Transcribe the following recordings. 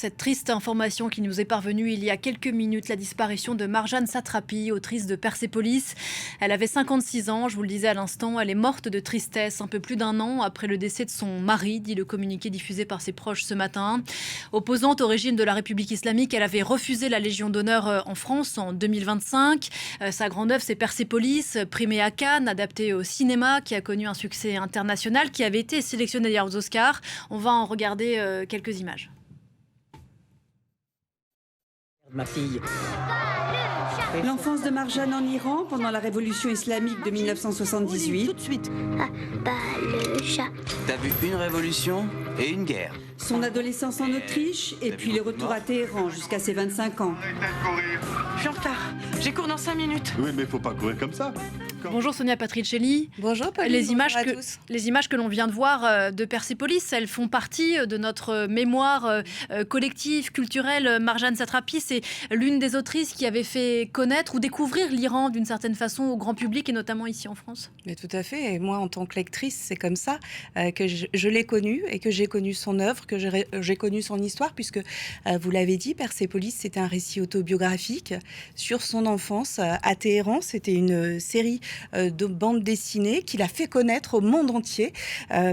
cette triste information qui nous est parvenue il y a quelques minutes, la disparition de Marjane Satrapi, autrice de Persépolis. Elle avait 56 ans, je vous le disais à l'instant, elle est morte de tristesse un peu plus d'un an après le décès de son mari, dit le communiqué diffusé par ses proches ce matin. Opposante au régime de la République islamique, elle avait refusé la Légion d'honneur en France en 2025. Sa grande œuvre, c'est Persépolis, primée à Cannes, adaptée au cinéma, qui a connu un succès international, qui avait été sélectionnée d'ailleurs aux Oscars. On va en regarder quelques images. Ma fille. L'enfance de Marjane en Iran pendant la révolution islamique de 1978. Tout de suite. Le chat. T'as vu une révolution et une guerre. Son adolescence en Autriche et puis les retours à Téhéran jusqu'à ses 25 ans. Je suis en retard. J'ai cours dans 5 minutes. Oui, mais faut pas courir comme ça. Bonjour Sonia Patricelli. Bonjour Pauline, les images bonjour à tous. Les images que l'on vient de voir de Persépolis, elles font partie de notre mémoire collective, culturelle. Marjane Satrapi, c'est l'une des autrices qui avait fait connaître ou découvrir l'Iran d'une certaine façon au grand public et notamment ici en France. Mais tout à fait. Et moi, en tant que lectrice, c'est comme ça que je l'ai connue et que j'ai connu son œuvre, que j'ai connu son histoire, puisque vous l'avez dit, Persépolis, c'était un récit autobiographique sur son enfance à Téhéran. C'était une série de bandes dessinées qu'il a fait connaître au monde entier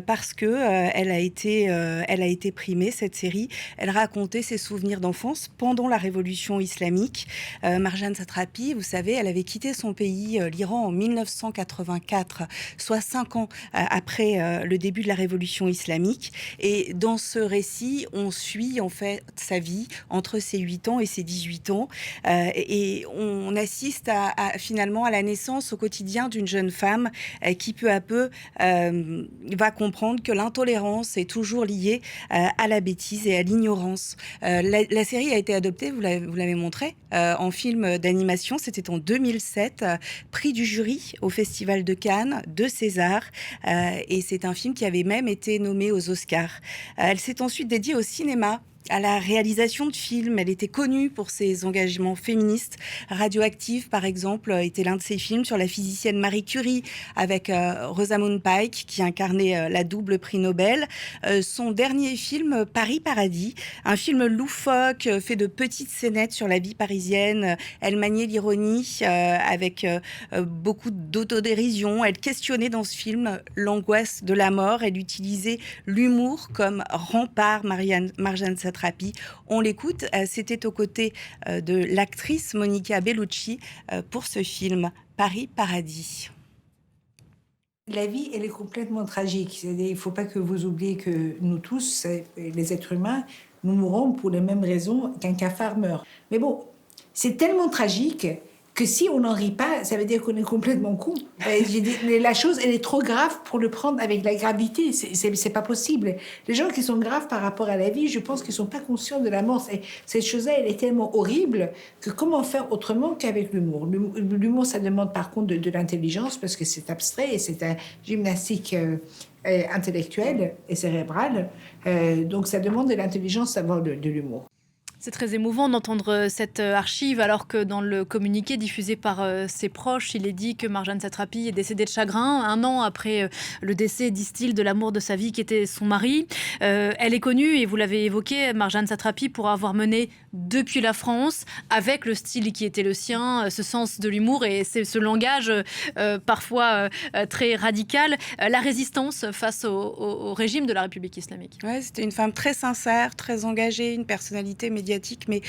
parce que elle a été primée, cette série. Elle racontait ses souvenirs d'enfance pendant la révolution islamique. Marjane Satrapi, vous savez, elle avait quitté son pays, l'Iran, en 1984, soit 5 ans après le début de la révolution islamique. Et dans ce récit, on suit en fait sa vie entre ses 8 ans et ses 18 ans. Et on assiste finalement à la naissance au quotidien d'une jeune femme qui peu à peu va comprendre que l'intolérance est toujours liée à la bêtise et à l'ignorance. La série a été adoptée, vous l'avez montré, en film d'animation. C'était en 2007, prix du jury au Festival de Cannes, de César, et c'est un film qui avait même été nommé aux Oscars. Elle s'est ensuite dédiée au cinéma, à la réalisation de films. Elle était connue pour ses engagements féministes. Radioactive, par exemple, était l'un de ses films sur la physicienne Marie Curie avec Rosamund Pike, qui incarnait la double prix Nobel. Son dernier film, Paris Paradis, un film loufoque, fait de petites scénettes sur la vie parisienne. Elle maniait l'ironie avec beaucoup d'autodérision. Elle questionnait dans ce film l'angoisse de la mort. Elle utilisait l'humour comme rempart. Marjane Satrapi. On l'écoute, c'était aux côtés de l'actrice Monica Bellucci pour ce film Paris Paradis. La vie, elle est complètement tragique. Il ne faut pas que vous oubliez que nous tous, les êtres humains, nous mourons pour les mêmes raisons qu'un cafard meurt. Mais bon, c'est tellement tragique que si on n'en rit pas, ça veut dire qu'on est complètement con. La chose, elle est trop grave pour le prendre avec la gravité. C'est pas possible. Les gens qui sont graves par rapport à la vie, je pense qu'ils sont pas conscients de la mort. Cette chose-là, elle est tellement horrible que comment faire autrement qu'avec l'humour. L'humour, ça demande par contre de l'intelligence parce que c'est abstrait et c'est un gymnastique intellectuelle et cérébrale. Donc ça demande de l'intelligence d'avoir de l'humour. C'est très émouvant d'entendre cette archive alors que dans le communiqué diffusé par ses proches, il est dit que Marjane Satrapi est décédée de chagrin 1 an après le décès, disent-ils, de l'amour de sa vie qui était son mari. Elle est connue, et vous l'avez évoqué, Marjane Satrapi, pour avoir mené depuis la France, avec le style qui était le sien, ce sens de l'humour et ce langage parfois très radical, la résistance face au régime de la République islamique. Ouais, c'était une femme très sincère, très engagée, une personnalité médiatique, mais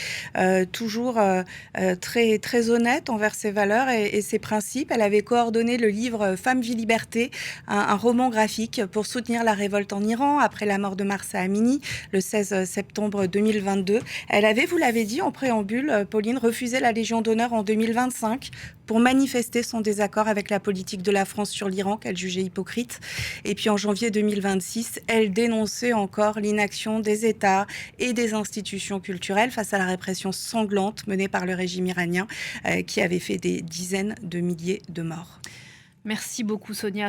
toujours très, très honnête envers ses valeurs et ses principes. Elle avait coordonné le livre Femme, vie, liberté, un roman graphique pour soutenir la révolte en Iran après la mort de Mahsa Amini, le 16 septembre 2022. Elle avait, vous l'avez dit en préambule, Pauline, refusé la Légion d'honneur en 2025 pour manifester son désaccord avec la politique de la France sur l'Iran, qu'elle jugeait hypocrite. Et puis en janvier 2026, elle dénonçait encore l'inaction des États et des institutions culturelles face à la répression sanglante menée par le régime iranien qui avait fait des dizaines de milliers de morts. Merci beaucoup Sonia.